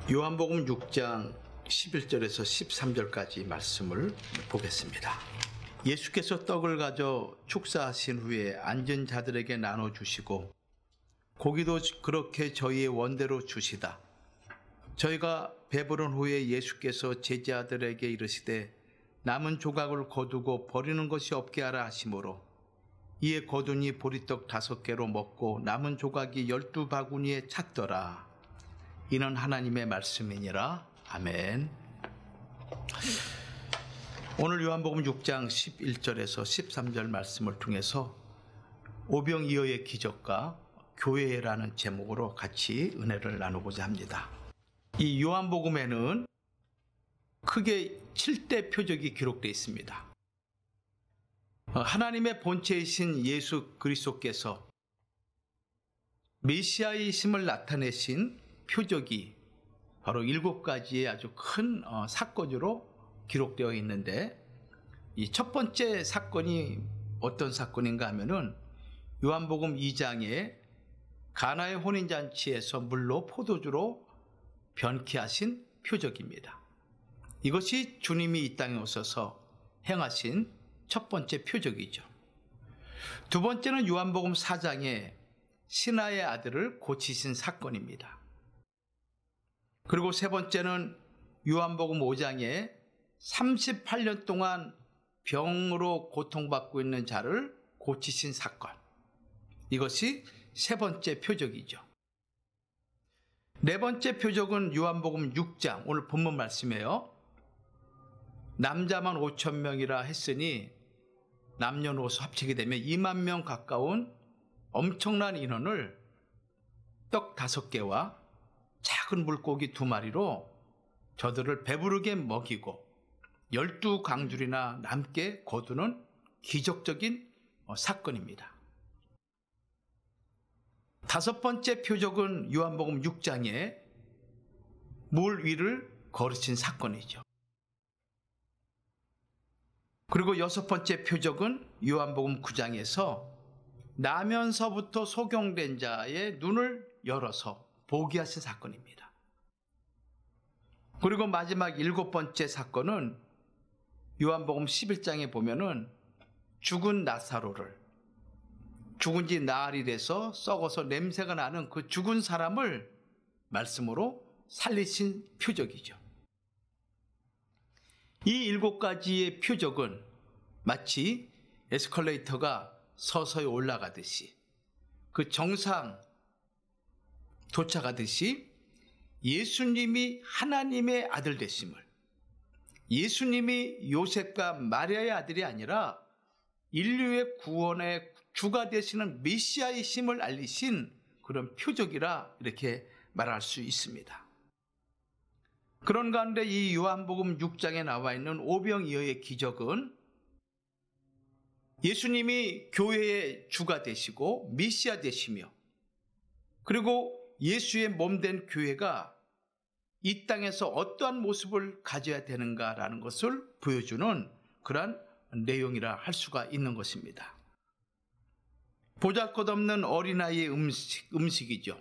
요한복음 6장 11절에서 13절까지 말씀을 보겠습니다. 예수께서 떡을 가져 축사하신 후에 앉은 자들에게 나눠주시고 고기도 그렇게 저희의 원대로 주시다. 저희가 배부른 후에 예수께서 제자들에게 이르시되 남은 조각을 거두고 버리는 것이 없게 하라 하시므로 이에 거두니 보리떡 5개로 먹고 남은 조각이 12바구니에 찼더라. 이는 하나님의 말씀이니라. 아멘. 오늘 요한복음 6장 11절에서 13절 말씀을 통해서 오병이어의 기적과 교회라는 제목으로 같이 은혜를 나누고자 합니다. 이 요한복음에는 크게 7대 표적이 기록되어 있습니다. 하나님의 본체이신 예수 그리스도께서 메시아이심을 나타내신 표적이 바로 7가지의 아주 큰 사건으로 기록되어 있는데, 이 첫 번째 사건이 어떤 사건인가 하면은 요한복음 2장에 가나의 혼인잔치에서 물로 포도주로 변케 하신 표적입니다. 이것이 주님이 이 땅에 오셔서 행하신 첫 번째 표적이죠. 두 번째는 요한복음 4장에 신하의 아들을 고치신 사건입니다. 그리고 세 번째는 요한복음 5장에 38년 동안 병으로 고통받고 있는 자를 고치신 사건. 이것이 세 번째 표적이죠. 네 번째 표적은 요한복음 6장, 오늘 본문 말씀이에요. 남자만 5,000명이라 했으니 남녀노소 합치게 되면 2만 명 가까운 엄청난 인원을 떡 5개와 작은 물고기 2마리로 저들을 배부르게 먹이고 12강줄이나 남게 거두는 기적적인 사건입니다. 다섯 번째 표적은 요한복음 6장에 물 위를 걸으신 사건이죠. 그리고 여섯 번째 표적은 요한복음 9장에서 나면서부터 소경된 자의 눈을 열어서 보게 하신 사건입니다. 그리고 마지막 7번째 사건은 요한복음 11장에 보면은 죽은 나사로를, 죽은 지 나흘이 돼서 썩어서 냄새가 나는 그 죽은 사람을 말씀으로 살리신 표적이죠. 이 7가지의 표적은 마치 에스컬레이터가 서서히 올라가듯이, 그 정상 도착하듯이 예수님이 하나님의 아들 되심을, 예수님이 요셉과 마리아의 아들이 아니라 인류의 구원의 주가 되시는 메시아이심을 알리신 그런 표적이라 이렇게 말할 수 있습니다. 그런 가운데 이 요한복음 6장에 나와 있는 오병이어의 기적은 예수님이 교회의 주가 되시고 메시아 되시며, 그리고 예수의 몸된 교회가 이 땅에서 어떠한 모습을 가져야 되는가라는 것을 보여주는 그러한 내용이라 할 수가 있는 것입니다. 보잘것없는 어린아이의 음식이죠.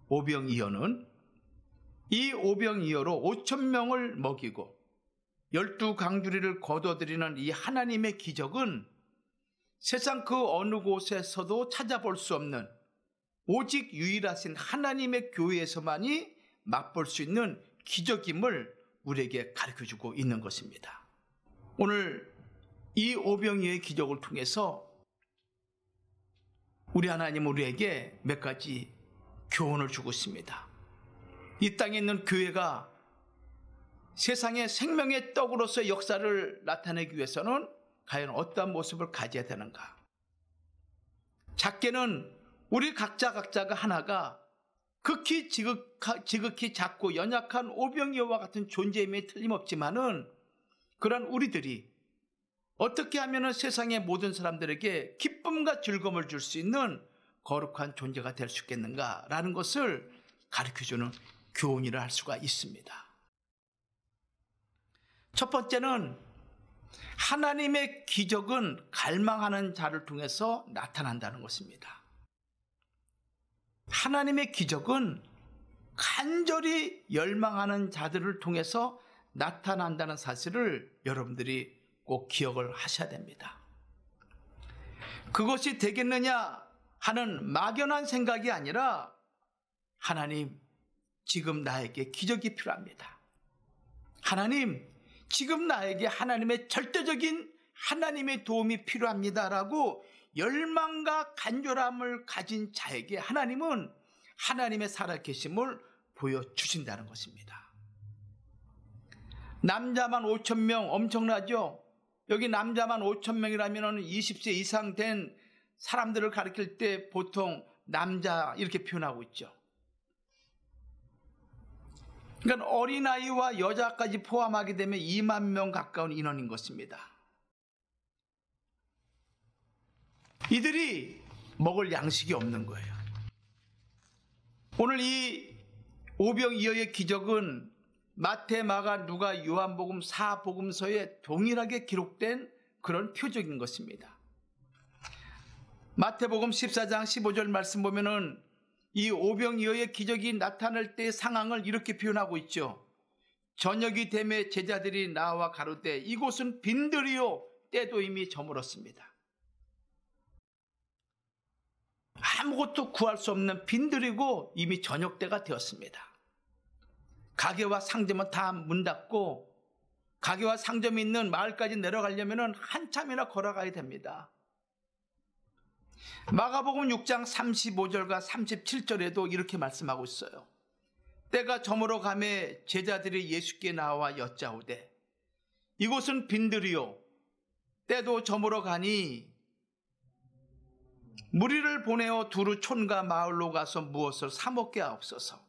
오병이어는 이 오병이어로 5,000명을 먹이고 12강주리를 거둬들이는 이 하나님의 기적은 세상 그 어느 곳에서도 찾아볼 수 없는, 오직 유일하신 하나님의 교회에서만이 맛볼 수 있는 기적임을 우리에게 가르쳐주고 있는 것입니다. 오늘 이 오병이어의 기적을 통해서 우리 하나님 우리에게 몇 가지 교훈을 주고 있습니다. 이 땅에 있는 교회가 세상의 생명의 떡으로서 역사를 나타내기 위해서는 과연 어떠한 모습을 가져야 되는가? 작게는 우리 각자가 하나가 극히 지극히 작고 연약한 오병이어와 같은 존재임에 틀림없지만은, 그런 우리들이 어떻게 하면 세상의 모든 사람들에게 기쁨과 즐거움을 줄 수 있는 거룩한 존재가 될 수 있겠는가라는 것을 가르쳐주는 교훈이라 할 수가 있습니다. 첫 번째는 하나님의 기적은 갈망하는 자를 통해서 나타난다는 것입니다. 하나님의 기적은 간절히 열망하는 자들을 통해서 나타난다는 사실을 여러분들이 꼭 기억을 하셔야 됩니다. 그것이 되겠느냐 하는 막연한 생각이 아니라 하나님, 지금 나에게 기적이 필요합니다. 하나님, 지금 나에게 하나님의 절대적인 하나님의 도움이 필요합니다라고 열망과 간절함을 가진 자에게 하나님은 하나님의 살아계심을 보여주신다는 것입니다. 남자만 5,000명 엄청나죠? 여기 남자만 5,000명이라면 20세 이상 된 사람들을 가리킬 때 보통 남자 이렇게 표현하고 있죠. 그러니까 어린아이와 여자까지 포함하게 되면 2만 명 가까운 인원인 것입니다. 이들이 먹을 양식이 없는 거예요. 오늘 이 오병이어의 기적은 마태, 마가, 누가, 요한복음 4복음서에 동일하게 기록된 그런 표적인 것입니다. 마태복음 14장 15절 말씀 보면은 이 오병이어의 기적이 나타날 때의 상황을 이렇게 표현하고 있죠. 저녁이 되매 제자들이 나와 가로되 이곳은 빈들이요 때도 이미 저물었습니다. 아무것도 구할 수 없는 빈들이고 이미 저녁 때가 되었습니다. 가게와 상점은 다 문 닫고 가게와 상점이 있는 마을까지 내려가려면 한참이나 걸어가야 됩니다. 마가복음 6장 35절과 37절에도 이렇게 말씀하고 있어요. 때가 저물어 가매 제자들이 예수께 나와 여짜오되 이곳은 빈들이요 때도 저물어 가니 무리를 보내어 두루 촌과 마을로 가서 무엇을 사 먹게 하옵소서.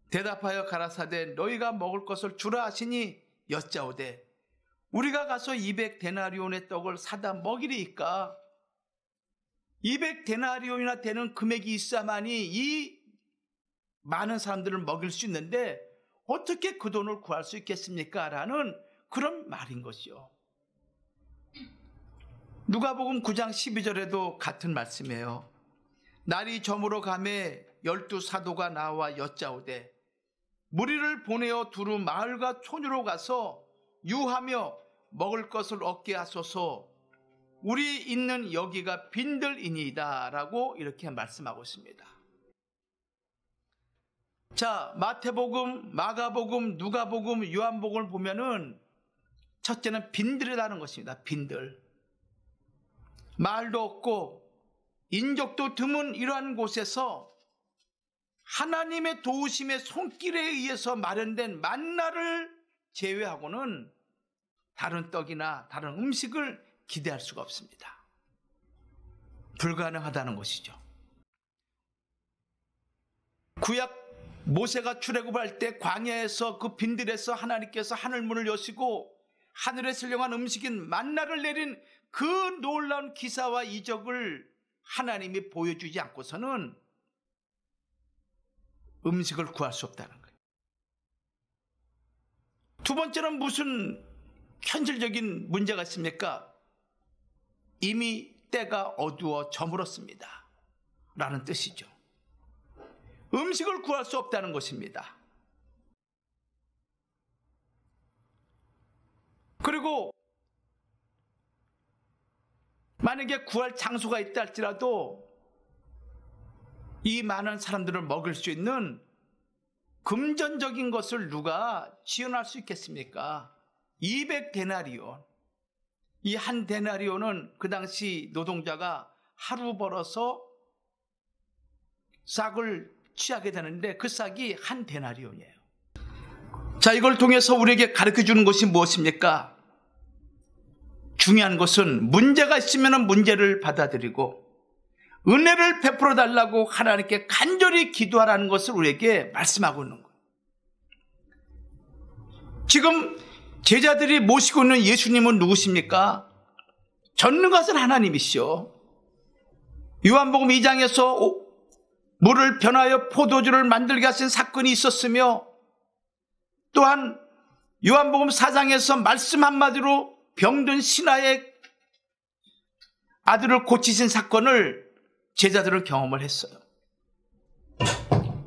대답하여 가라사대 너희가 먹을 것을 주라 하시니 여짜오되 우리가 가서 200데나리온의 떡을 사다 먹이리이까. 200데나리온이나 되는 금액이 있어야만이 이 많은 사람들을 먹일 수 있는데 어떻게 그 돈을 구할 수 있겠습니까? 라는 그런 말인 것이요. 누가복음 9장 12절에도 같은 말씀이에요. 날이 저물어 가매 12사도가 나와 여짜오되 무리를 보내어 두루 마을과 촌으로 가서 유하며 먹을 것을 얻게 하소서. 우리 있는 여기가 빈들이니이다 라고 이렇게 말씀하고 있습니다. 자, 마태복음, 마가복음, 누가복음, 요한복음을 보면은 첫째는 빈들이라는 것입니다. 빈들. 말도 없고 인적도 드문 이러한 곳에서 하나님의 도우심의 손길에 의해서 마련된 만나를 제외하고는 다른 떡이나 다른 음식을 기대할 수가 없습니다. 불가능하다는 것이죠. 구약 모세가 출애굽할 때 광야에서 그 빈들에서 하나님께서 하늘문을 여시고 하늘에 선령한 음식인 만나를 내린 그 놀라운 기사와 이적을 하나님이 보여주지 않고서는 음식을 구할 수 없다는 거예요. 두 번째는 무슨 현실적인 문제가 있습니까? 이미 때가 어두워 저물었습니다 라는 뜻이죠. 음식을 구할 수 없다는 것입니다. 그리고 만약에 구할 장소가 있다 할지라도 이 많은 사람들을 먹일 수 있는 금전적인 것을 누가 지원할 수 있겠습니까? 200데나리온. 이 한 데나리온은 그 당시 노동자가 하루 벌어서 싹을 취하게 되는데 그 싹이 한 데나리온이에요. 자, 이걸 통해서 우리에게 가르쳐주는 것이 무엇입니까? 중요한 것은 문제가 있으면 문제를 받아들이고 은혜를 베풀어 달라고 하나님께 간절히 기도하라는 것을 우리에게 말씀하고 있는 거예요. 지금 제자들이 모시고 있는 예수님은 누구십니까? 전능하신 하나님이시오. 요한복음 2장에서 물을 변하여 포도주를 만들게 하신 사건이 있었으며 또한 요한복음 4장에서 말씀 한마디로 병든 신하의 아들을 고치신 사건을 제자들은 경험을 했어요.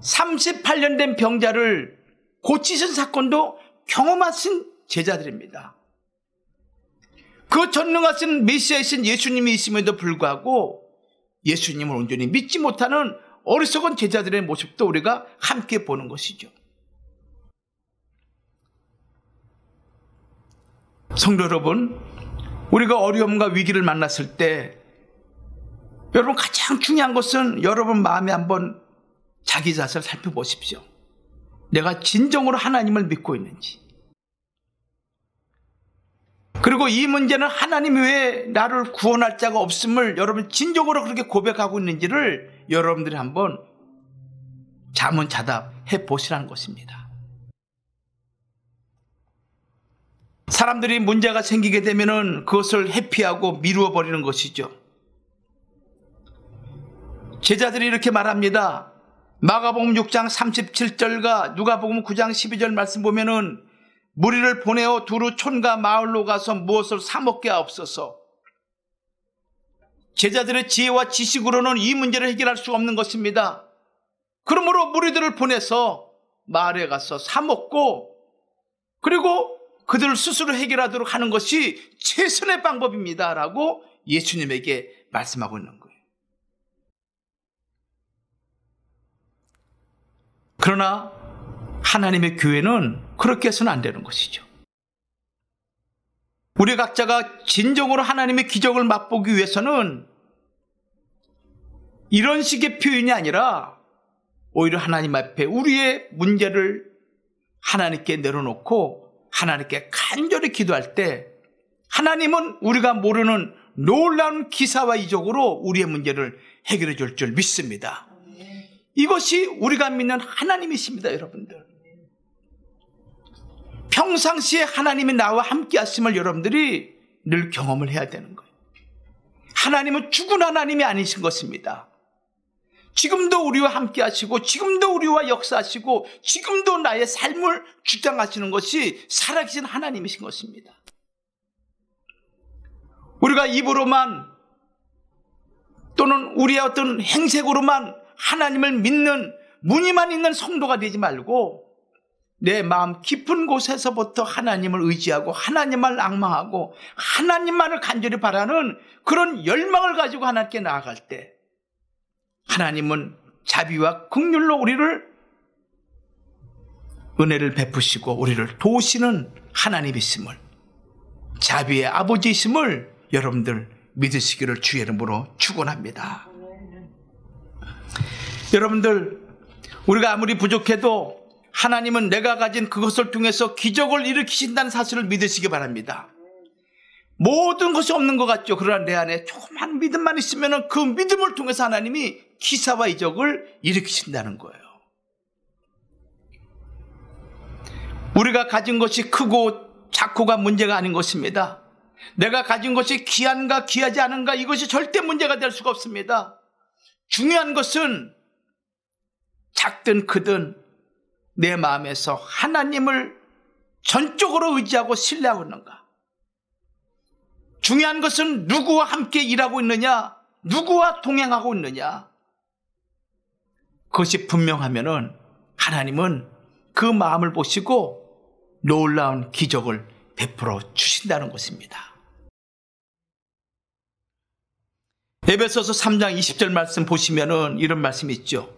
38년 된 병자를 고치신 사건도 경험하신 제자들입니다. 그 전능하신 메시아이신 예수님이 있음에도 불구하고 예수님을 온전히 믿지 못하는 어리석은 제자들의 모습도 우리가 함께 보는 것이죠. 성도 여러분, 우리가 어려움과 위기를 만났을 때 여러분 가장 중요한 것은 여러분 마음에 한번 자기 자신을 살펴보십시오. 내가 진정으로 하나님을 믿고 있는지. 그리고 이 문제는 하나님이 왜 나를 구원할 자가 없음을 여러분 진정으로 그렇게 고백하고 있는지를 여러분들이 한번 자문자답해 보시라는 것입니다. 사람들이 문제가 생기게 되면은 그것을 회피하고 미루어 버리는 것이죠. 제자들이 이렇게 말합니다. 마가복음 6장 37절과 누가복음 9장 12절 말씀 보면은 무리를 보내어 두루 촌과 마을로 가서 무엇을 사 먹게 하옵소서. 제자들의 지혜와 지식으로는 이 문제를 해결할 수 없는 것입니다. 그러므로 무리들을 보내서 마을에 가서 사 먹고 그리고 그들 스스로 해결하도록 하는 것이 최선의 방법입니다 라고 예수님에게 말씀하고 있는 거예요. 그러나 하나님의 교회는 그렇게 해서는 안 되는 것이죠. 우리 각자가 진정으로 하나님의 기적을 맛보기 위해서는 이런 식의 표현이 아니라 오히려 하나님 앞에 우리의 문제를 하나님께 내려놓고 하나님께 간절히 기도할 때 하나님은 우리가 모르는 놀라운 기사와 이적으로 우리의 문제를 해결해 줄 줄 믿습니다. 이것이 우리가 믿는 하나님이십니다, 여러분들. 평상시에 하나님이 나와 함께 하심을 여러분들이 늘 경험을 해야 되는 거예요. 하나님은 죽은 하나님이 아니신 것입니다. 지금도 우리와 함께 하시고 지금도 우리와 역사하시고 지금도 나의 삶을 주장하시는 것이 살아계신 하나님이신 것입니다. 우리가 입으로만 또는 우리의 어떤 행색으로만 하나님을 믿는 무늬만 있는 성도가 되지 말고 내 마음 깊은 곳에서부터 하나님을 의지하고 하나님을 앙망하고 하나님만을 간절히 바라는 그런 열망을 가지고 하나님께 나아갈 때 하나님은 자비와 긍휼로 우리를 은혜를 베푸시고 우리를 도우시는 하나님이심을, 자비의 아버지이심을 여러분들 믿으시기를 주의 이름으로 축원합니다. 여러분들, 우리가 아무리 부족해도 하나님은 내가 가진 그것을 통해서 기적을 일으키신다는 사실을 믿으시기 바랍니다. 모든 것이 없는 것 같죠. 그러나 내 안에 조그만 믿음만 있으면 그 믿음을 통해서 하나님이 기사와 이적을 일으키신다는 거예요. 우리가 가진 것이 크고 작고가 문제가 아닌 것입니다. 내가 가진 것이 귀한가 귀하지 않은가 이것이 절대 문제가 될 수가 없습니다. 중요한 것은 작든 크든 내 마음에서 하나님을 전적으로 의지하고 신뢰하고 있는가. 중요한 것은 누구와 함께 일하고 있느냐, 누구와 동행하고 있느냐. 그것이 분명하면은 하나님은 그 마음을 보시고 놀라운 기적을 베풀어 주신다는 것입니다. 에베소서 3장 20절 말씀 보시면은 이런 말씀이 있죠.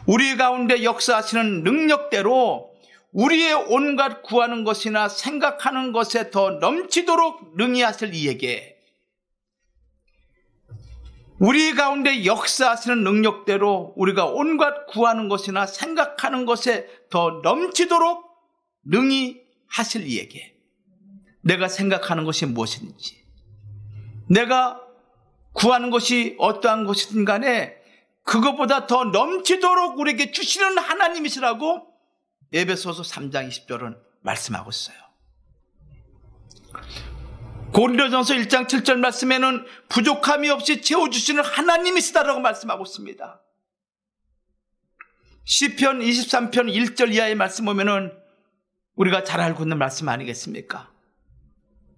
우리 가운데 역사하시는 능력대로 우리의 온갖 구하는 것이나 생각하는 것에 더 넘치도록 능히 하실 이에게, 우리 가운데 역사하시는 능력대로 우리가 온갖 구하는 것이나 생각하는 것에 더 넘치도록 능히 하실 이에게, 내가 생각하는 것이 무엇인지, 내가 구하는 것이 어떠한 것이든 간에 그것보다 더 넘치도록 우리에게 주시는 하나님이시라고 에베소서 3장 20절은 말씀하고 있어요. 고린도전서 1장 7절 말씀에는 부족함이 없이 채워주시는 하나님이시다라고 말씀하고 있습니다. 시편 23편 1절 이하의 말씀 보면은 우리가 잘 알고 있는 말씀 아니겠습니까?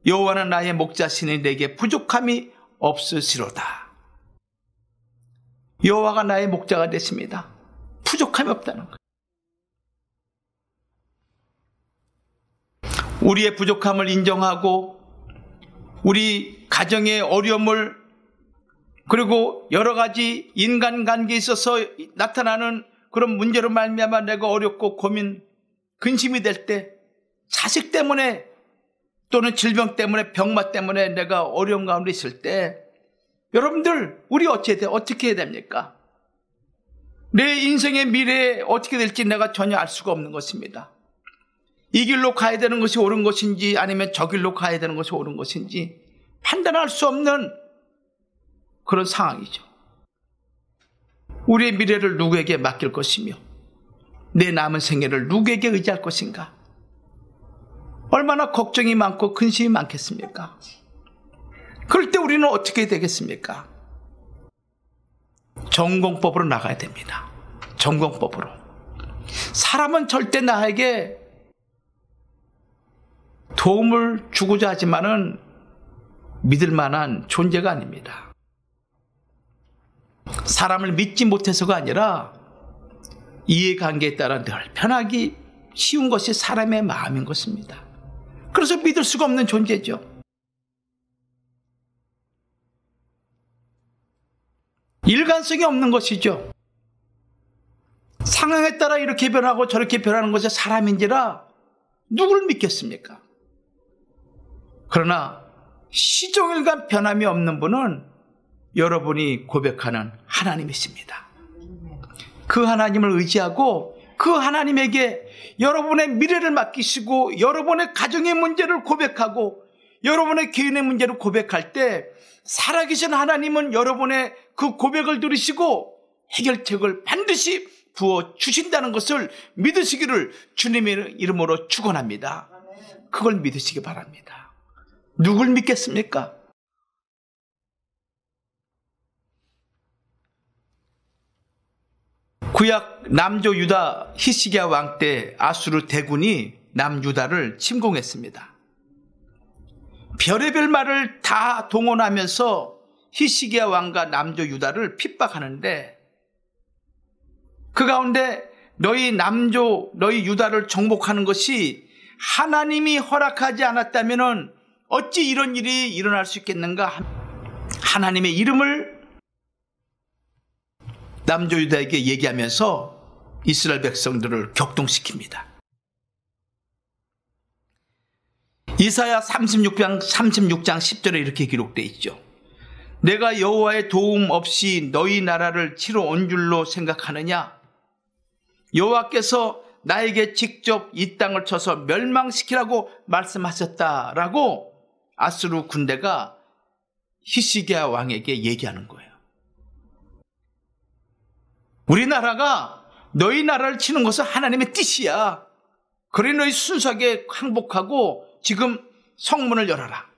여호와는 나의 목자시니 내게 부족함이 없으시로다. 여호와가 나의 목자가 되십니다. 부족함이 없다는 거예요. 우리의 부족함을 인정하고 우리 가정의 어려움을 그리고 여러 가지 인간관계에 있어서 나타나는 그런 문제로 말미암아 내가 어렵고 고민, 근심이 될 때 자식 때문에 또는 질병 때문에 병마 때문에 내가 어려움 가운데 있을 때 여러분들 우리 어떻게 해야 됩니까? 내 인생의 미래에 어떻게 될지 내가 전혀 알 수가 없는 것입니다. 이 길로 가야 되는 것이 옳은 것인지 아니면 저 길로 가야 되는 것이 옳은 것인지 판단할 수 없는 그런 상황이죠. 우리의 미래를 누구에게 맡길 것이며 내 남은 생애를 누구에게 의지할 것인가? 얼마나 걱정이 많고 근심이 많겠습니까? 그럴 때 우리는 어떻게 되겠습니까? 전공법으로 나가야 됩니다. 전공법으로. 사람은 절대 나에게 도움을 주고자 하지만은 믿을 만한 존재가 아닙니다. 사람을 믿지 못해서가 아니라 이해관계에 따라 늘 편하기 쉬운 것이 사람의 마음인 것입니다. 그래서 믿을 수가 없는 존재죠. 일관성이 없는 것이죠. 상황에 따라 이렇게 변하고 저렇게 변하는 것이 사람인지라 누구를 믿겠습니까? 그러나 시종일관 변함이 없는 분은 여러분이 고백하는 하나님이십니다. 그 하나님을 의지하고 그 하나님에게 여러분의 미래를 맡기시고 여러분의 가정의 문제를 고백하고 여러분의 개인의 문제를 고백할 때 살아계신 하나님은 여러분의 그 고백을 들으시고 해결책을 반드시 부어주신다는 것을 믿으시기를 주님의 이름으로 축원합니다. 그걸 믿으시기 바랍니다. 누굴 믿겠습니까? 구약 남조 유다 히스기야 왕 때 아수르 대군이 남유다를 침공했습니다. 별의별 말을 다 동원하면서 히스기야 왕과 남조 유다를 핍박하는데 그 가운데 너희 유다를 정복하는 것이 하나님이 허락하지 않았다면 어찌 이런 일이 일어날 수 있겠는가? 하나님의 이름을 남조 유다에게 얘기하면서 이스라엘 백성들을 격동시킵니다. 이사야 36장 10절에 이렇게 기록되어 있죠. 내가 여호와의 도움 없이 너희 나라를 치러 온 줄로 생각하느냐? 여호와께서 나에게 직접 이 땅을 쳐서 멸망시키라고 말씀하셨다라고 아수르 군대가 히스기야 왕에게 얘기하는 거예요. 우리나라가 너희 나라를 치는 것은 하나님의 뜻이야. 그래 너희 순수하게 항복하고 지금 성문을 열어라.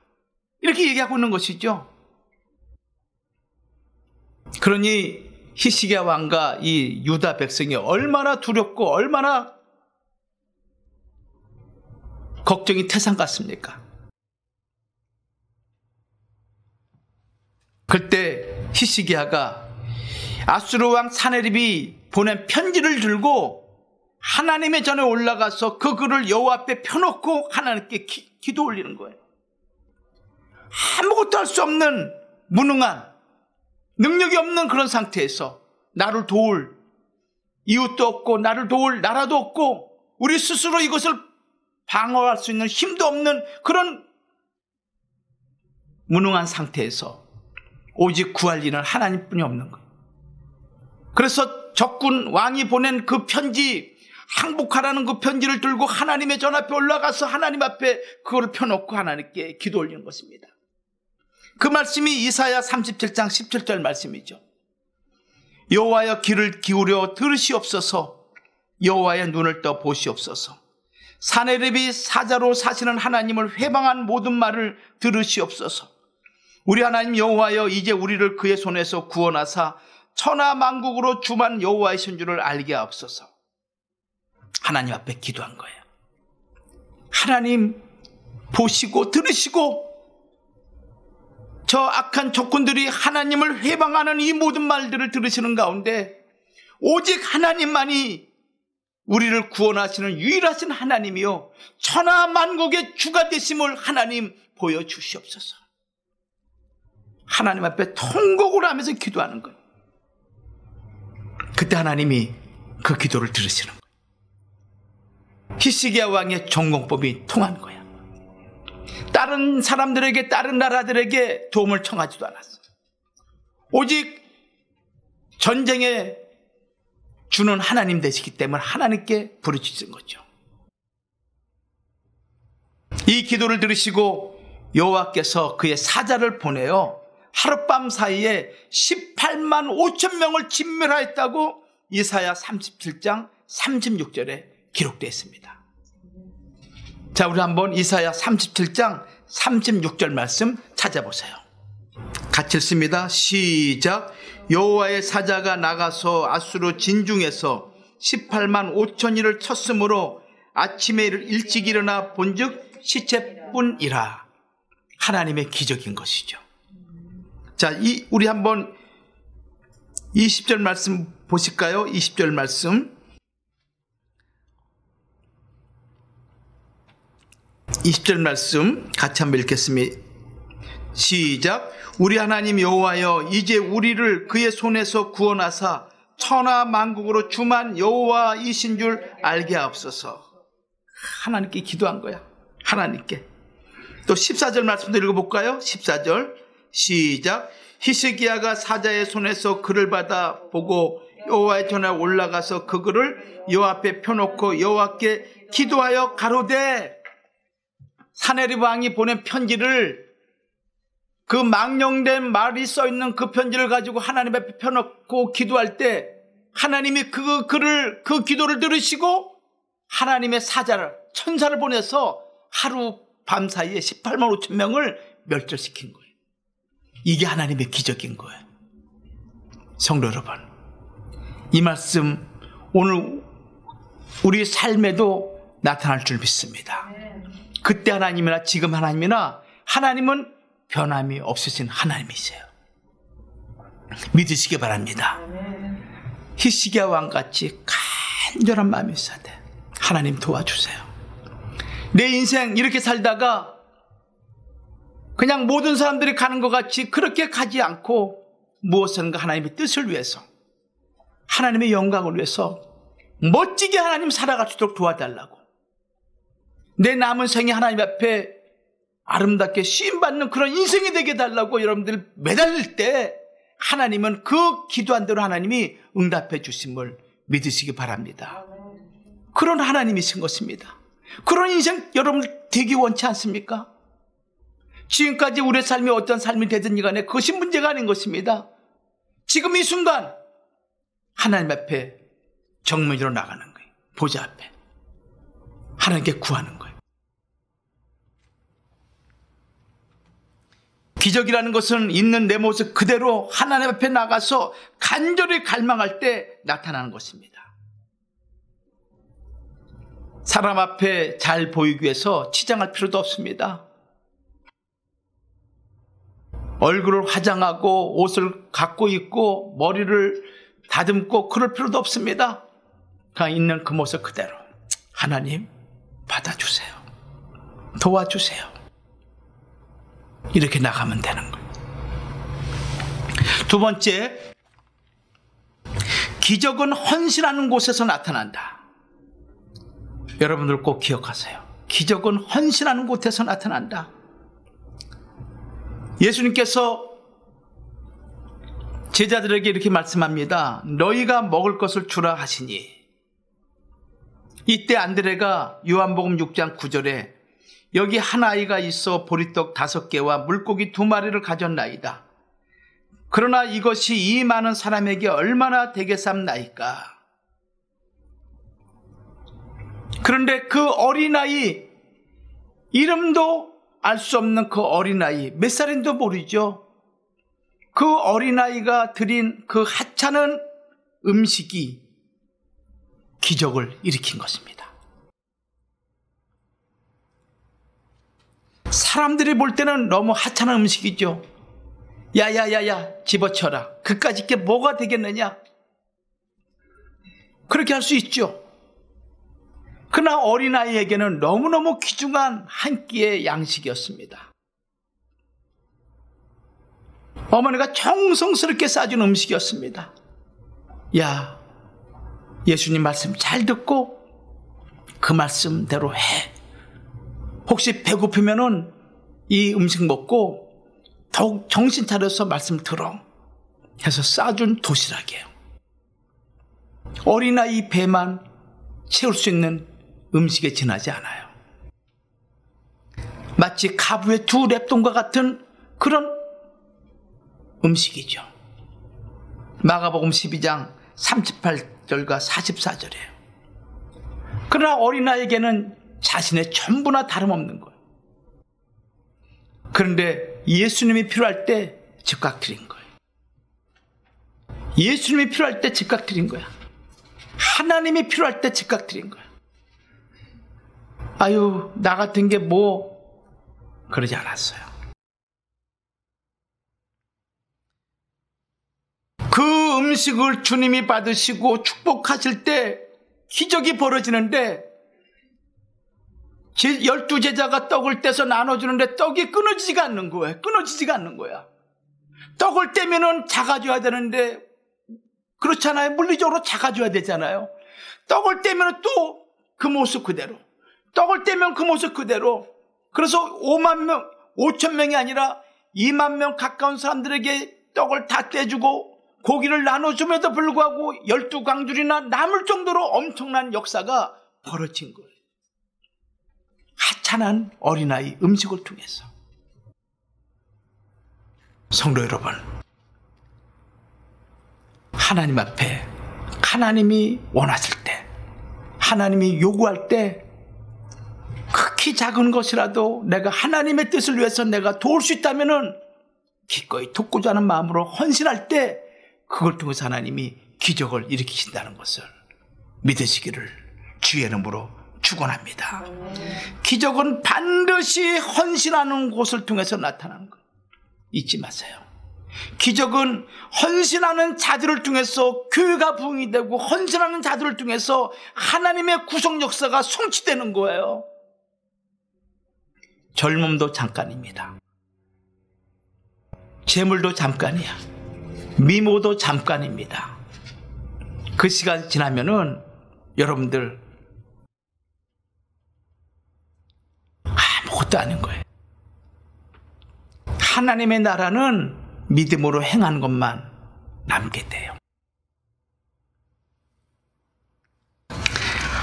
이렇게 얘기하고 있는 것이죠. 그러니 히스기야 왕과 이 유다 백성이 얼마나 두렵고 얼마나 걱정이 태산 같습니까? 그때 히스기야가 아수르 왕 사네립이 보낸 편지를 들고 하나님의 전에 올라가서 그 글을 여호와 앞에 펴놓고 하나님께 기도 올리는 거예요. 아무것도 할 수 없는 무능한 능력이 없는 그런 상태에서 나를 도울 이웃도 없고 나를 도울 나라도 없고 우리 스스로 이것을 방어할 수 있는 힘도 없는 그런 무능한 상태에서 오직 구할 일은 하나님뿐이 없는 거예요. 그래서 적군 왕이 보낸 그 편지, 항복하라는 그 편지를 들고 하나님의 전 앞에 올라가서 하나님 앞에 그걸 펴놓고 하나님께 기도 올리는 것입니다. 그 말씀이 이사야 37장 17절 말씀이죠. 여호와여 귀를 기울여 들으시옵소서. 여호와의 눈을 떠 보시옵소서. 사네립이 사자로 사시는 하나님을 회방한 모든 말을 들으시옵소서. 우리 하나님 여호와여 이제 우리를 그의 손에서 구원하사 천하 만국으로 주만 여호와이신 줄을 알게 하옵소서. 하나님 앞에 기도한 거예요. 하나님 보시고 들으시고 저 악한 적군들이 하나님을 회방하는 이 모든 말들을 들으시는 가운데 오직 하나님만이 우리를 구원하시는 유일하신 하나님이요 천하 만국의 주가 되심을 하나님 보여주시옵소서. 하나님 앞에 통곡을 하면서 기도하는 거예요. 그때 하나님이 그 기도를 들으시는 거예요. 히스기야 왕의 전공법이 통한 거야. 다른 사람들에게, 다른 나라들에게 도움을 청하지도 않았어. 오직 전쟁에 주는 하나님 되시기 때문에 하나님께 부르짖은 거죠. 이 기도를 들으시고 여호와께서 그의 사자를 보내어 하룻밤 사이에 18만 5천 명을 진멸하였다고 이사야 37장 36절에 기록되어 있습니다. 자, 우리 한번 이사야 37장 36절 말씀 찾아보세요. 같이 읽습니다. 시작. 여호와의 사자가 나가서 아수르 진중에서 18만 5천이를 쳤으므로 아침에 일찍 일어나 본즉 시체뿐이라. 하나님의 기적인 것이죠. 자, 우리 한번 20절 말씀 보실까요? 20절 말씀. 20절 말씀 같이 한번 읽겠습니다. 시작. 우리 하나님 여호와여, 이제 우리를 그의 손에서 구원하사 천하 만국으로 주만 여호와이신 줄 알게 하옵소서. 하나님께 기도한 거야. 하나님께. 또 14절 말씀도 읽어볼까요? 14절 시작. 히스기야가 사자의 손에서 글을 받아 보고 여호와의 전에 올라가서 그 글을 여호와 앞에 펴놓고 여호와께 기도하여 가로되, 사네립 왕이 보낸 편지를, 그 망령된 말이 써있는 그 편지를 가지고 하나님 앞에 펴놓고 기도할 때 하나님이 그 글을, 그 기도를 들으시고 하나님의 사자를, 천사를 보내서 하루 밤 사이에 18만 5천 명을 멸절시킨 거예요. 이게 하나님의 기적인 거예요. 성도 여러분, 이 말씀 오늘 우리 삶에도 나타날 줄 믿습니다. 그때 하나님이나 지금 하나님이나, 하나님은 변함이 없으신 하나님이세요. 믿으시기 바랍니다. 히스기야 왕같이 간절한 마음이 있어야 돼. 하나님 도와주세요. 내 인생 이렇게 살다가 그냥 모든 사람들이 가는 것 같이 그렇게 가지 않고 무엇인가 하나님의 뜻을 위해서, 하나님의 영광을 위해서 멋지게 하나님 살아갈 수 있도록 도와달라고, 내 남은 생에 하나님 앞에 아름답게 쓰임받는 그런 인생이 되게 해달라고 여러분들 매달릴 때 하나님은 그 기도한 대로 하나님이 응답해 주심을 믿으시기 바랍니다. 그런 하나님이신 것입니다. 그런 인생 여러분들 되기 원치 않습니까? 지금까지 우리의 삶이 어떤 삶이 되든지 간에 그것이 문제가 아닌 것입니다. 지금 이 순간 하나님 앞에 정면으로 나가는 거예요. 보좌 앞에 하나님께 구하는 거예요. 기적이라는 것은 있는 내 모습 그대로 하나님 앞에 나가서 간절히 갈망할 때 나타나는 것입니다. 사람 앞에 잘 보이기 위해서 치장할 필요도 없습니다. 얼굴을 화장하고 옷을 갖고 입고 머리를 다듬고 그럴 필요도 없습니다. 그냥 있는 그 모습 그대로 하나님 받아주세요. 도와주세요. 이렇게 나가면 되는 거예요. 두 번째, 기적은 헌신하는 곳에서 나타난다. 여러분들 꼭 기억하세요. 기적은 헌신하는 곳에서 나타난다. 예수님께서 제자들에게 이렇게 말씀합니다. 너희가 먹을 것을 주라 하시니, 이때 안드레가 요한복음 6장 9절에 여기 한 아이가 있어 보리떡 5개와 물고기 2마리를 가졌나이다. 그러나 이것이 이 많은 사람에게 얼마나 되겠삼나이까. 그런데 그 어린아이, 이름도 알 수 없는 그 어린아이, 몇 살인지도 모르죠. 그 어린아이가 드린 그 하찮은 음식이 기적을 일으킨 것입니다. 사람들이 볼 때는 너무 하찮은 음식이죠. 야야야야 집어쳐라. 그까짓 게 뭐가 되겠느냐. 그렇게 할 수 있죠. 그러나 어린아이에게는 너무너무 귀중한 한 끼의 양식이었습니다. 어머니가 정성스럽게 싸준 음식이었습니다. 야, 예수님 말씀 잘 듣고 그 말씀대로 해. 혹시 배고프면은 이 음식 먹고 더욱 정신 차려서 말씀 들어 해서 싸준 도시락이에요. 어린아이 배만 채울 수 있는 음식에 지나지 않아요. 마치 가부의 두 랩돈과 같은 그런 음식이죠. 마가복음 12장 38절과 44절이에요. 그러나 어린아이에게는 자신의 전부나 다름없는 거예요. 그런데 예수님이 필요할 때 즉각 드린 거예요. 예수님이 필요할 때 즉각 드린 거야. 하나님이 필요할 때 즉각 드린 거야. 아유, 나 같은 게 뭐 그러지 않았어요. 그 음식을 주님이 받으시고 축복하실 때 기적이 벌어지는데 12제자가 떡을 떼서 나눠주는데 떡이 끊어지지가 않는 거예요. 끊어지지가 않는 거야. 떡을 떼면은 작아져야 되는데 그렇잖아요. 물리적으로 작아져야 되잖아요. 떡을 떼면 또 그 모습 그대로. 떡을 떼면 그 모습 그대로. 그래서 5만 명, 5천 명이 아니라 2만 명 가까운 사람들에게 떡을 다 떼주고 고기를 나눠줌에도 불구하고 12광줄이나 남을 정도로 엄청난 역사가 벌어진 거예요. 하찮은 어린아이 음식을 통해서. 성도 여러분, 하나님 앞에 하나님이 원하실 때, 하나님이 요구할 때 극히 작은 것이라도 내가 하나님의 뜻을 위해서 내가 도울 수 있다면 기꺼이 돕고자 하는 마음으로 헌신할 때 그걸 통해서 하나님이 기적을 일으키신다는 것을 믿으시기를 주의 이름으로 축원합니다. 기적은 반드시 헌신하는 곳을 통해서 나타나는 것 잊지 마세요. 기적은 헌신하는 자들을 통해서 교회가 부흥이 되고 헌신하는 자들을 통해서 하나님의 구속 역사가 성취되는 거예요. 젊음도 잠깐입니다. 재물도 잠깐이야. 미모도 잠깐입니다. 그 시간 지나면은 여러분들 아무것도 아닌 거예요. 하나님의 나라는 믿음으로 행하는 것만 남게 돼요.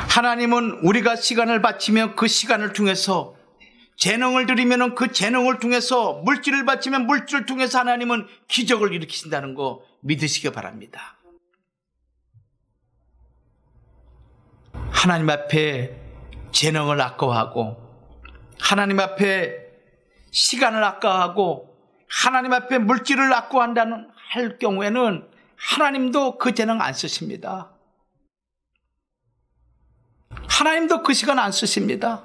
하나님은 우리가 시간을 바치면 그 시간을 통해서, 재능을 드리면 그 재능을 통해서, 물질을 바치면 물질을 통해서 하나님은 기적을 일으키신다는 거 믿으시기 바랍니다. 하나님 앞에 재능을 아까워하고 하나님 앞에 시간을 아까워하고 하나님 앞에 물질을 아까워한다는 할 경우에는 하나님도 그 재능 안 쓰십니다. 하나님도 그 시간 안 쓰십니다.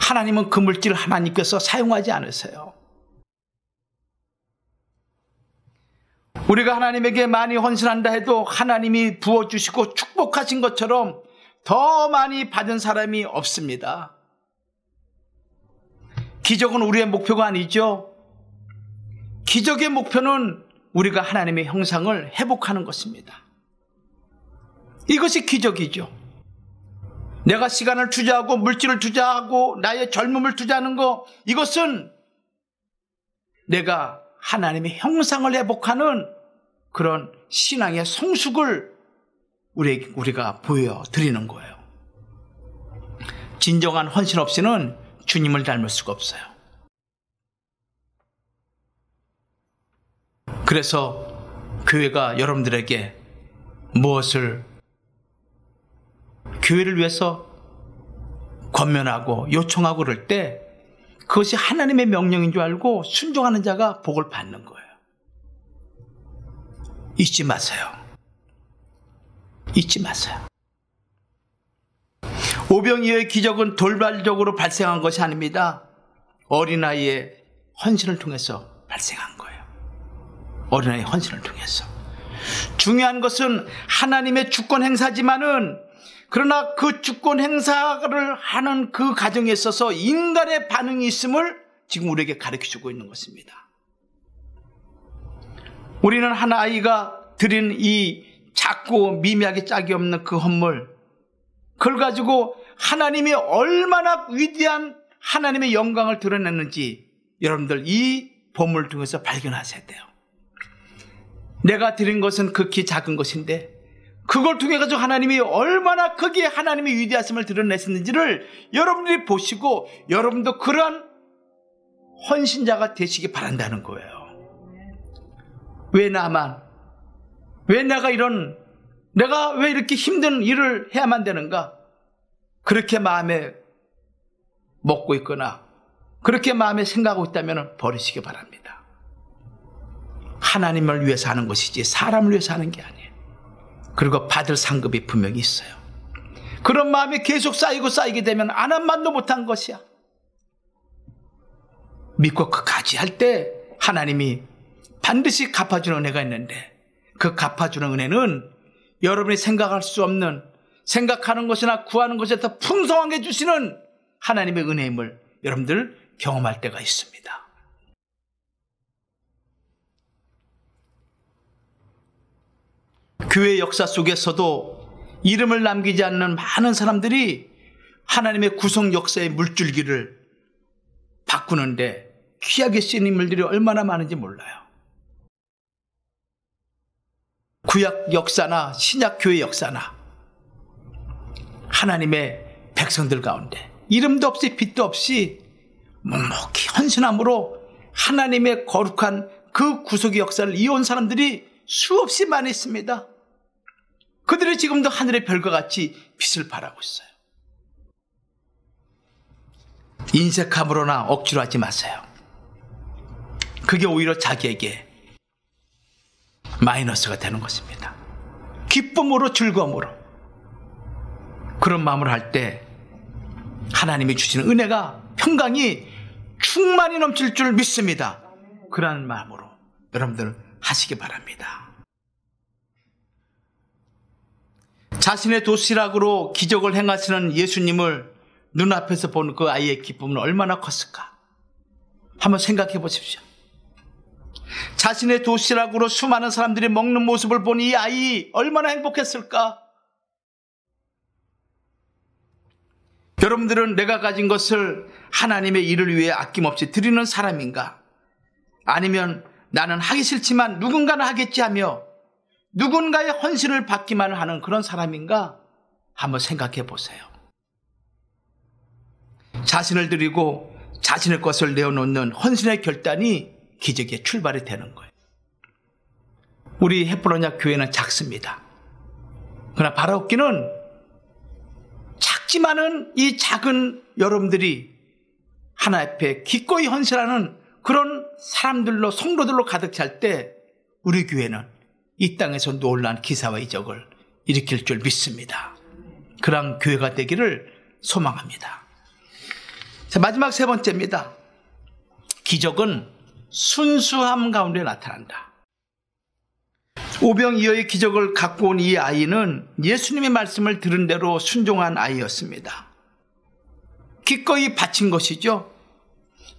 하나님은 그 물질을 하나님께서 사용하지 않으세요. 우리가 하나님에게 많이 헌신한다 해도 하나님이 부어주시고 축복하신 것처럼 더 많이 받은 사람이 없습니다. 기적은 우리의 목표가 아니죠. 기적의 목표는 우리가 하나님의 형상을 회복하는 것입니다. 이것이 기적이죠. 내가 시간을 투자하고 물질을 투자하고 나의 젊음을 투자하는 거, 이것은 내가 하나님의 형상을 회복하는 그런 신앙의 성숙을 우리가 보여드리는 거예요. 진정한 헌신 없이는 주님을 닮을 수가 없어요. 그래서 교회가 여러분들에게 무엇을 교회를 위해서 권면하고 요청하고 그럴 때 그것이 하나님의 명령인 줄 알고 순종하는 자가 복을 받는 거예요. 잊지 마세요. 잊지 마세요. 오병이어의 기적은 돌발적으로 발생한 것이 아닙니다. 어린아이의 헌신을 통해서 발생한 거예요. 어린아이의 헌신을 통해서. 중요한 것은 하나님의 주권 행사지만은 그러나 그 주권 행사를 하는 그 과정에 있어서 인간의 반응이 있음을 지금 우리에게 가르쳐주고 있는 것입니다. 우리는 한 아이가 드린 이 작고 미미하게 짝이 없는 그 헌물, 그걸 가지고 하나님이 얼마나 위대한 하나님의 영광을 드러냈는지 여러분들 이 본문을 통해서 발견하셔야 돼요. 내가 드린 것은 극히 작은 것인데 그걸 통해 가지고 하나님이 얼마나 크게 하나님의 위대하심을 드러냈는지를 여러분들이 보시고 여러분도 그러한 헌신자가 되시기 바란다는 거예요. 왜 나만? 왜 내가 왜 이렇게 힘든 일을 해야만 되는가? 그렇게 마음에 먹고 있거나 그렇게 마음에 생각하고 있다면 버리시기 바랍니다. 하나님을 위해서 하는 것이지 사람을 위해서 하는 게 아니에요. 그리고 받을 상급이 분명히 있어요. 그런 마음이 계속 쌓이게 되면 안 한 만도 못한 것이야. 믿고 끝까지 할 때 하나님이 반드시 갚아주는 은혜가 있는데 그 갚아주는 은혜는 여러분이 생각할 수 없는, 생각하는 것이나 구하는 것에 더 풍성하게 주시는 하나님의 은혜임을 여러분들 경험할 때가 있습니다. 교회 역사 속에서도 이름을 남기지 않는 많은 사람들이 하나님의 구속 역사의 물줄기를 바꾸는데 귀하게 쓰인 인물들이 얼마나 많은지 몰라요. 구약 역사나 신약 교회 역사나 하나님의 백성들 가운데 이름도 없이 빛도 없이 묵묵히 헌신함으로 하나님의 거룩한 그 구속의 역사를 이어온 사람들이 수없이 많이 있습니다. 그들이 지금도 하늘의 별과 같이 빛을 발하고 있어요. 인색함으로나 억지로 하지 마세요. 그게 오히려 자기에게 마이너스가 되는 것입니다. 기쁨으로 즐거움으로 그런 마음을 할 때 하나님이 주시는 은혜가 평강이 충만히 넘칠 줄 믿습니다. 그러한 마음으로 여러분들 하시기 바랍니다. 자신의 도시락으로 기적을 행하시는 예수님을 눈앞에서 본 그 아이의 기쁨은 얼마나 컸을까? 한번 생각해 보십시오. 자신의 도시락으로 수많은 사람들이 먹는 모습을 본 이 아이 얼마나 행복했을까? 여러분들은 내가 가진 것을 하나님의 일을 위해 아낌없이 드리는 사람인가? 아니면 나는 하기 싫지만 누군가는 하겠지 하며 누군가의 헌신을 받기만 하는 그런 사람인가? 한번 생각해 보세요. 자신을 드리고 자신의 것을 내어놓는 헌신의 결단이 기적의 출발이 되는 거예요. 우리 헤브로냐 교회는 작습니다. 그러나 바라옵기는 작지만은 이 작은 여러분들이 하나 앞에 기꺼이 헌신하는 그런 사람들로, 성도들로 가득 찰 때 우리 교회는 이 땅에서 놀라운 기사와 이적을 일으킬 줄 믿습니다. 그런 교회가 되기를 소망합니다. 자, 마지막 세 번째입니다. 기적은 순수함 가운데 나타난다. 오병이어의 기적을 갖고 온 이 아이는 예수님의 말씀을 들은 대로 순종한 아이였습니다. 기꺼이 바친 것이죠.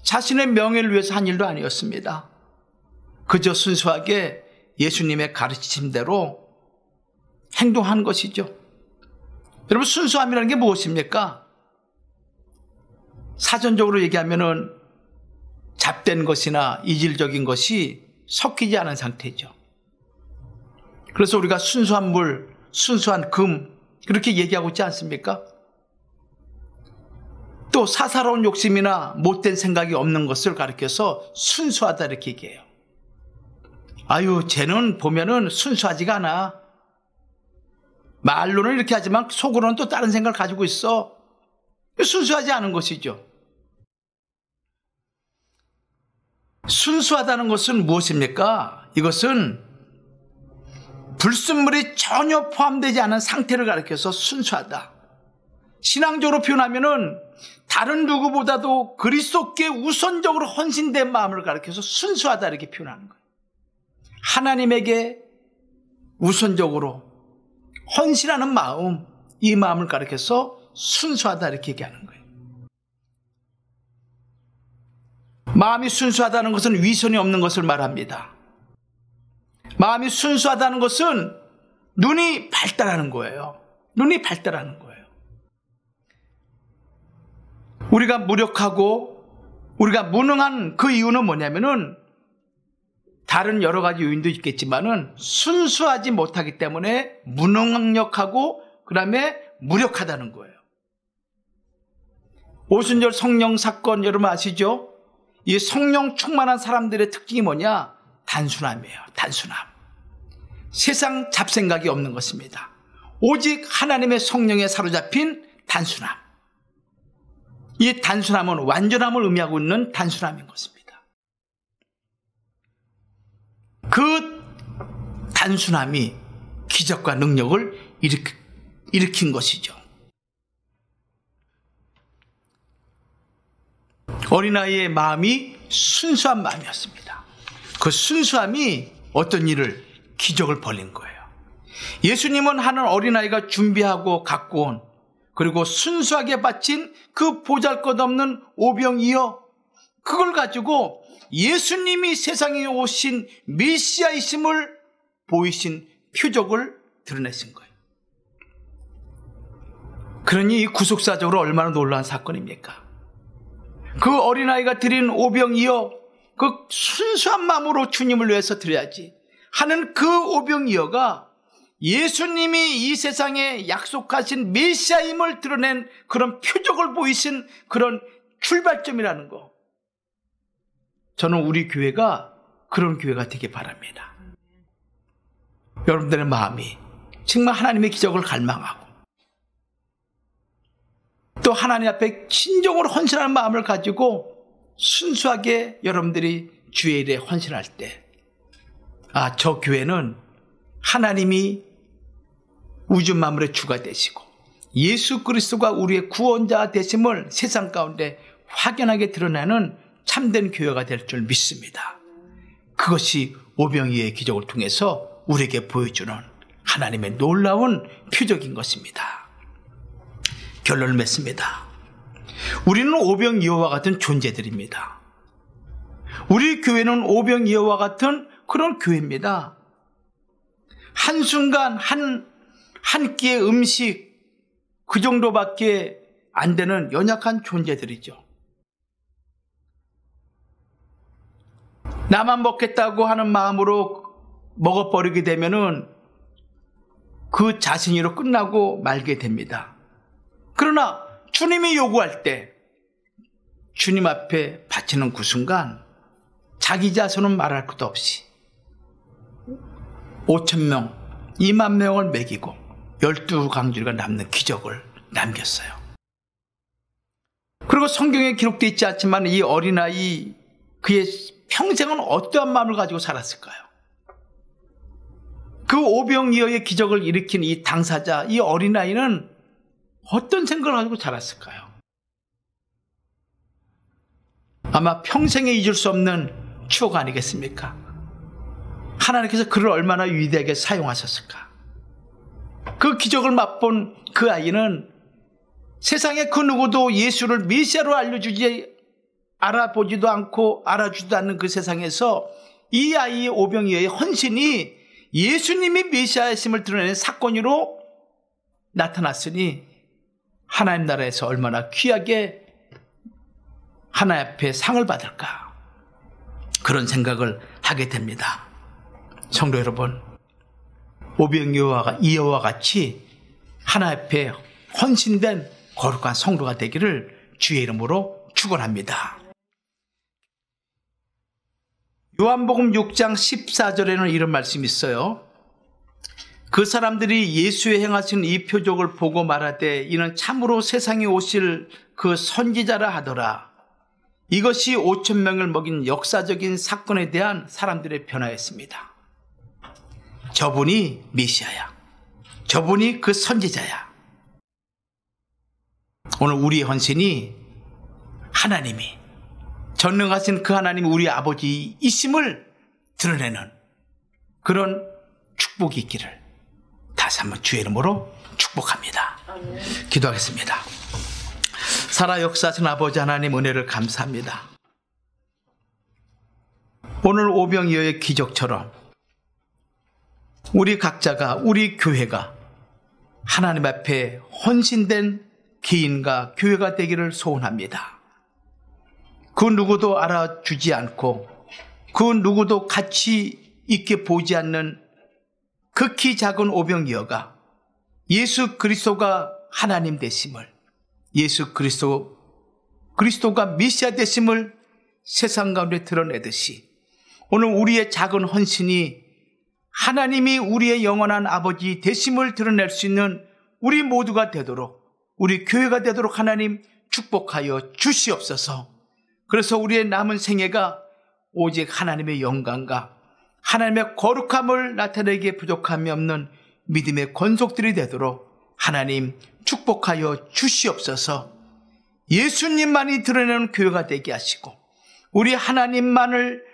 자신의 명예를 위해서 한 일도 아니었습니다. 그저 순수하게 예수님의 가르치심대로 행동한 것이죠. 여러분, 순수함이라는 게 무엇입니까? 사전적으로 얘기하면은 잡된 것이나 이질적인 것이 섞이지 않은 상태죠. 그래서 우리가 순수한 물, 순수한 금 그렇게 얘기하고 있지 않습니까? 또 사사로운 욕심이나 못된 생각이 없는 것을 가리켜서 순수하다 이렇게 얘기해요. 아유, 쟤는 보면은 순수하지가 않아. 말로는 이렇게 하지만 속으로는 또 다른 생각을 가지고 있어. 순수하지 않은 것이죠. 순수하다는 것은 무엇입니까? 이것은 불순물이 전혀 포함되지 않은 상태를 가리켜서 순수하다. 신앙적으로 표현하면은 다른 누구보다도 그리스도께 우선적으로 헌신된 마음을 가리켜서 순수하다 이렇게 표현하는 거예요. 하나님에게 우선적으로 헌신하는 마음, 이 마음을 가리켜서 순수하다 이렇게 얘기하는 거예요. 마음이 순수하다는 것은 위선이 없는 것을 말합니다. 마음이 순수하다는 것은 눈이 발달하는 거예요. 눈이 발달하는 거예요. 우리가 무력하고 우리가 무능한 그 이유는 뭐냐면은 다른 여러 가지 요인도 있겠지만은 순수하지 못하기 때문에 무능력하고 그 다음에 무력하다는 거예요. 오순절 성령 사건 여러분 아시죠? 이 성령 충만한 사람들의 특징이 뭐냐? 단순함이에요. 단순함. 세상 잡생각이 없는 것입니다. 오직 하나님의 성령에 사로잡힌 단순함. 이 단순함은 완전함을 의미하고 있는 단순함인 것입니다. 그 단순함이 기적과 능력을 일으킨 것이죠. 어린아이의 마음이 순수한 마음이었습니다. 그 순수함이 어떤 일을, 기적을 벌린 거예요. 예수님은 하는 어린아이가 준비하고 갖고 온, 그리고 순수하게 바친 그 보잘것없는 오병이어, 그걸 가지고 예수님이 세상에 오신 메시아이심을 보이신 표적을 드러내신 거예요. 그러니 이 구속사적으로 얼마나 놀라운 사건입니까? 그 어린아이가 드린 오병이어, 그 순수한 마음으로 주님을 위해서 드려야지 하는 그 오병이어가 예수님이 이 세상에 약속하신 메시아임을 드러낸 그런 표적을 보이신 그런 출발점이라는 거. 저는 우리 교회가 그런 교회가 되길 바랍니다. 여러분들의 마음이 정말 하나님의 기적을 갈망하고 또 하나님 앞에 진정으로 헌신하는 마음을 가지고 순수하게 여러분들이 주의 일에 헌신할 때, 아, 저 교회는 하나님이 우주 만물의 주가 되시고 예수 그리스도가 우리의 구원자 되심을 세상 가운데 확연하게 드러내는 참된 교회가 될 줄 믿습니다. 그것이 오병이어의 기적을 통해서 우리에게 보여주는 하나님의 놀라운 표적인 것입니다. 결론을 맺습니다. 우리는 오병이어와 같은 존재들입니다. 우리 교회는 오병이어와 같은 그런 교회입니다. 한순간 한 끼의 음식 그 정도밖에 안 되는 연약한 존재들이죠. 나만 먹겠다고 하는 마음으로 먹어버리게 되면은 그 자신으로 끝나고 말게 됩니다. 그러나 주님이 요구할 때 주님 앞에 바치는 그 순간 자기 자손은 말할 것도 없이 5,000명, 2만 명을 먹이고 12강주리가 남는 기적을 남겼어요. 그리고 성경에 기록되어 있지 않지만 이 어린아이 그의 평생은 어떠한 마음을 가지고 살았을까요? 그 오병이어의 기적을 일으킨 이 당사자, 이 어린아이는 어떤 생각을 가지고 자랐을까요? 아마 평생에 잊을 수 없는 추억 아니겠습니까? 하나님께서 그를 얼마나 위대하게 사용하셨을까? 그 기적을 맛본 그 아이는 세상에 그 누구도 예수를 메시아로 알아보지도 않고 알아주지도 않는 그 세상에서 이 아이의 오병이어의 헌신이 예수님이 메시아이심을 드러내는 사건으로 나타났으니 하나님 나라에서 얼마나 귀하게 하나님 앞에 상을 받을까, 그런 생각을 하게 됩니다. 성도 여러분, 오병이어와 같이 하나님 앞에 헌신된 거룩한 성도가 되기를 주의 이름으로 축원합니다. 요한복음 6장 14절에는 이런 말씀이 있어요. 그 사람들이 예수의 행하신 이 표적을 보고 말하되 이는 참으로 세상에 오실 그 선지자라 하더라. 이것이 5,000명을 먹인 역사적인 사건에 대한 사람들의 변화였습니다. 저분이 메시아야. 저분이 그 선지자야. 오늘 우리의 헌신이 하나님이 전능하신 그 하나님이 우리 아버지이심을 드러내는 그런 축복이 있기를 다시 한번 주의 이름으로 축복합니다. 기도하겠습니다. 살아 역사하신 아버지 하나님 은혜를 감사합니다. 오늘 오병이어의 기적처럼 우리 각자가, 우리 교회가 하나님 앞에 헌신된 개인과 교회가 되기를 소원합니다. 그 누구도 알아주지 않고 그 누구도 가치 있게 보지 않는 극히 작은 오병이어가 예수 그리스도가 하나님 되심을, 예수 그리스도가 메시아 되심을 세상 가운데 드러내듯이 오늘 우리의 작은 헌신이 하나님이 우리의 영원한 아버지 되심을 드러낼 수 있는 우리 모두가 되도록, 우리 교회가 되도록 하나님 축복하여 주시옵소서. 그래서 우리의 남은 생애가 오직 하나님의 영광과 하나님의 거룩함을 나타내기에 부족함이 없는 믿음의 권속들이 되도록 하나님 축복하여 주시옵소서. 예수님만이 드러내는 교회가 되게 하시고 우리 하나님만을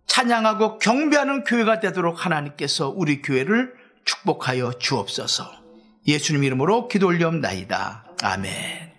찬양하고 경배하는 교회가 되도록 하나님께서 우리 교회를 축복하여 주옵소서. 예수님 이름으로 기도 올리옵나이다. 아멘.